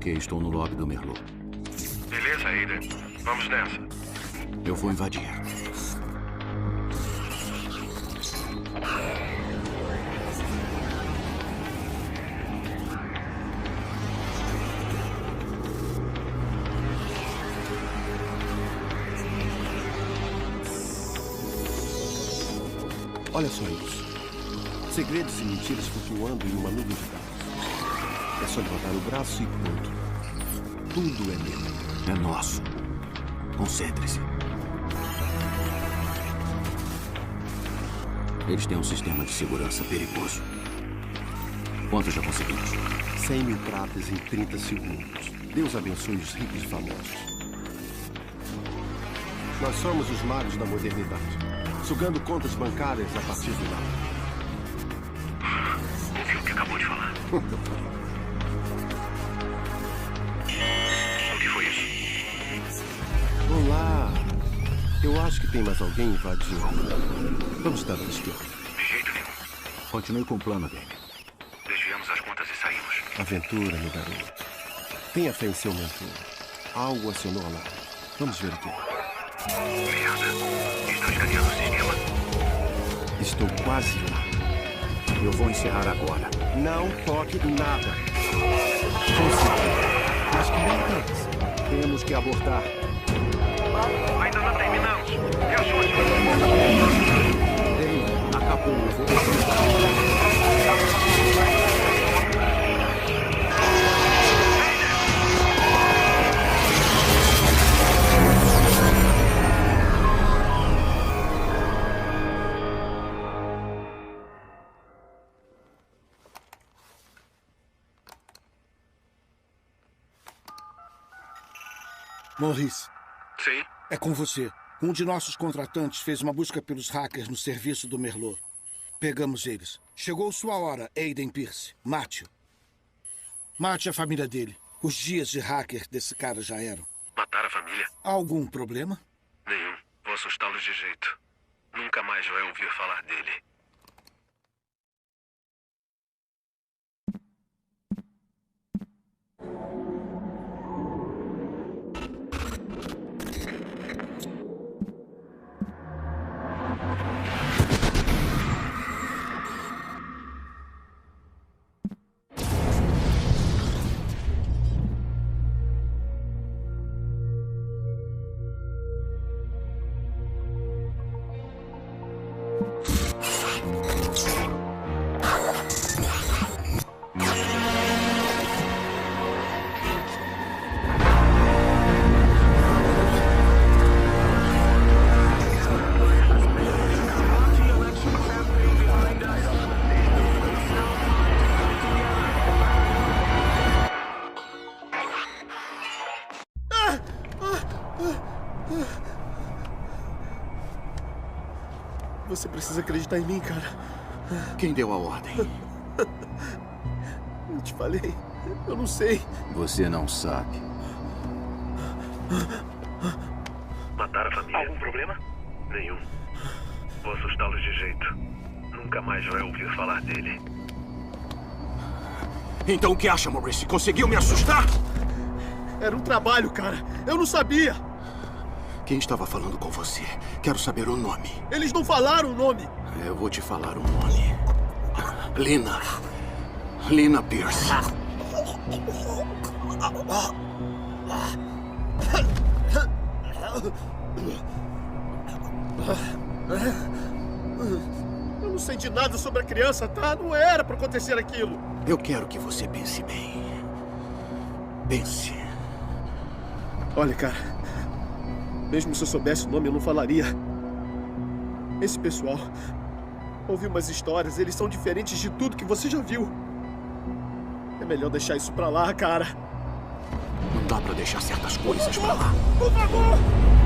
Ok, estou no lobby do Merlot. Beleza, Aiden. Vamos nessa. Eu vou invadir. Olha só isso. Segredos e mentiras flutuando em uma nuvem de dados. É só levantar o braço e ponto. Tudo é meu. É nosso. Concentre-se. Eles têm um sistema de segurança perigoso. Quantos já conseguimos? 100 mil pratas em 30 segundos. Deus abençoe os ricos e famosos. Nós somos os magos da modernidade, sugando contas bancárias a partir do nada. Ouviu o que acabou de falar? O que foi isso? Olá. Eu acho que tem mais alguém invadindo. Vamos dar a esquerda. De jeito nenhum. Continue com o plano, gang. Desviamos as contas e saímos. Aventura, meu garoto. Tenha fé em seu mentor. Algo acionou lá. Vamos ver o que é. Merda. Estão escaneando o sistema. Estou quase lá. Eu vou encerrar agora. Não toque em nada. Consegui. Mas que merda é essa? Temos que abortar. Ainda não terminamos. Me ajude. Ei, acabou. Eu vou... Maurice, Sim? é com você. Um de nossos contratantes fez uma busca pelos hackers no serviço do Merlot. Pegamos eles. Chegou sua hora, Aiden Pierce. Mate-o. Mate a família dele. Os dias de hacker desse cara já eram. Matar a família? Algum problema? Nenhum. Vou assustá-los de jeito. Nunca mais vai ouvir falar dele. Você precisa acreditar em mim, cara. Quem deu a ordem? Eu te falei. Eu não sei. Você não sabe. Matar a família? Algum problema? Nenhum. Vou assustá-los de jeito. Nunca mais vai ouvir falar dele. Então o que acha, Maurice? Conseguiu me assustar? Era um trabalho, cara. Eu não sabia. Quem estava falando com você? Quero saber o nome. Eles não falaram o nome. Eu vou te falar o nome. Lina. Lina Pierce. Eu não sei de nada sobre a criança, tá? Não era pra acontecer aquilo. Eu quero que você pense bem. Pense. Olha, cara. Mesmo se eu soubesse o nome, eu não falaria. Esse pessoal... Ouvi umas histórias, eles são diferentes de tudo que você já viu. É melhor deixar isso pra lá, cara. Não dá pra deixar certas coisas pra lá. Por favor!